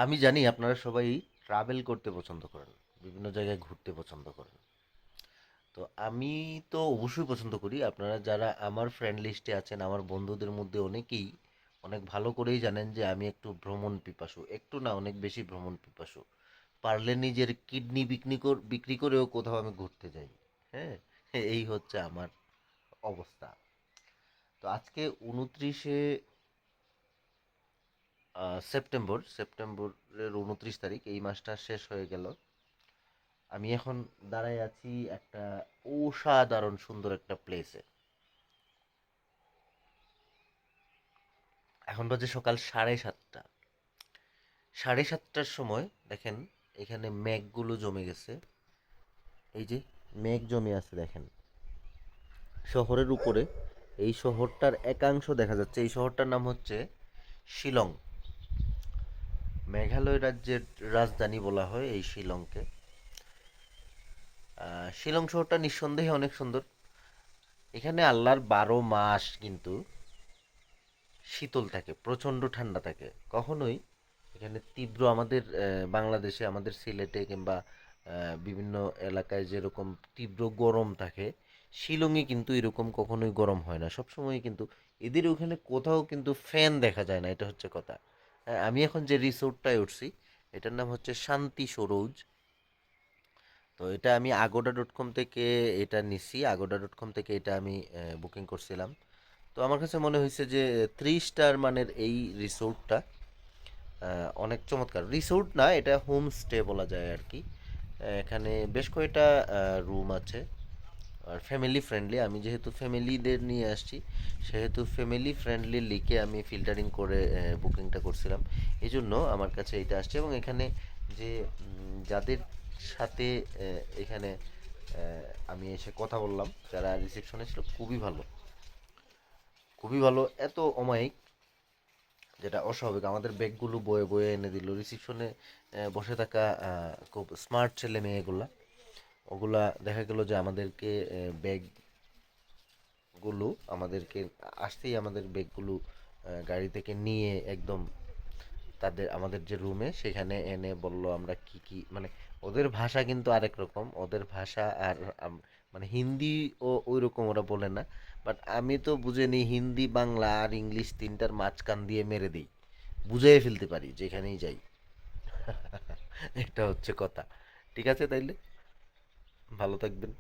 আমি জানি আপনারা সবাই ট্রাভেল করতে পছন্দ করেন, বিভিন্ন জায়গায় ঘুরতে পছন্দ করেন। তো আমি তো অবশ্যই পছন্দ করি। আপনারা যারা আমার ফ্রেন্ড লিস্টে আছেন, আমার বন্ধুদের মধ্যে অনেকেই অনেক ভালো করেই জানেন যে আমি একটু ভ্রমণ পিপাসু, একটু না অনেক বেশি ভ্রমণ পিপাসু। পারলে নিজের কিডনি বিক্রি করেও কোথাও আমি ঘুরতে যাই। হ্যাঁ, এই হচ্ছে আমার অবস্থা। তো আজকে 29শে সেপ্টেম্বরের 29 তারিখ, এই মাসটা শেষ হয়ে গেল। আমি এখন দাঁড়ায় আছি একটা অসাধারণ সুন্দর একটা প্লেসে। এখন বাজে সকাল 7:30। 7:30টার সময় দেখেন এখানে মেঘগুলো জমে গেছে। এই যে মেঘ জমে আছে দেখেন শহরের উপরে। এই শহরটার একাংশ দেখা যাচ্ছে। এই শহরটার নাম হচ্ছে শিলং। মেঘালয় রাজ্যের রাজধানী বলা হয় এই শিলংকে। শিলং শহরটা নিঃসন্দেহে অনেক সুন্দর। এখানে আল্লাহর 12 মাস কিন্তু শীতল থাকে, প্রচণ্ড ঠান্ডা থাকে। কখনোই এখানে তীব্র আমাদের বাংলাদেশে, আমাদের সিলেটে কিংবা বিভিন্ন এলাকায় যেরকম তীব্র গরম থাকে, শিলংয়ে কিন্তু এরকম কখনোই গরম হয় না। সবসময় কিন্তু এদের ওখানে কোথাও কিন্তু ফ্যান দেখা যায় না, এটা হচ্ছে কথা। আমি এখন যে রিসোর্টটায় উঠছি, এটার নাম হচ্ছে শান্তি সরোজ। তো এটা আমি agoda.com থেকে এটা নিছি। agoda.com থেকে এটা আমি বুকিং করছিলাম। তো আমার কাছে মনে হয়েছে যে 3 স্টার মানের এই রিসোর্টটা অনেক চমৎকার। রিসোর্ট না, এটা হোমস্টে বলা যায় আর কি। এখানে বেশ কয়েকটা রুম আছে আর ফ্যামিলি ফ্রেন্ডলি। আমি যেহেতু ফ্যামিলিদের নিয়ে আসছি, সেহেতু ফ্যামিলি ফ্রেন্ডলি লিখে আমি ফিল্টারিং করে বুকিংটা করছিলাম। এই জন্য আমার কাছে এটা আসছে। এবং এখানে যে যাদের সাথে এখানে আমি এসে কথা বললাম, যারা রিসেপশনে ছিল, খুবই ভালো, খুবই ভালো, এত অমায়িক যেটা অস্বাভাবিক। আমাদের ব্যাগগুলো বয়ে বয়ে এনে দিল রিসিপশনে। বসে থাকা খুব স্মার্ট ছেলে মেয়েগুলা, ওগুলা দেখা গেল যে আমাদেরকে ব্যাগগুলো আমাদেরকে আসতেই আমাদের ব্যাগগুলো গাড়ি থেকে নিয়ে একদম আমাদের যে রুমে সেখানে এনে বলল আমরা কি কি, মানে ওদের ভাষা কিন্তু আরেক রকম। ওদের ভাষা আর মানে হিন্দি ও ওই রকম ওরা বলে না। বাট আমি তো বুঝে নিই হিন্দি, বাংলা আর ইংলিশ তিনটার মাঝখান দিয়ে মেরে দিই, বুঝাই ফেলতে পারি যেখানেই যাই। এটা হচ্ছে কথা। ঠিক আছে তাইলে, ভালো থাকবেন।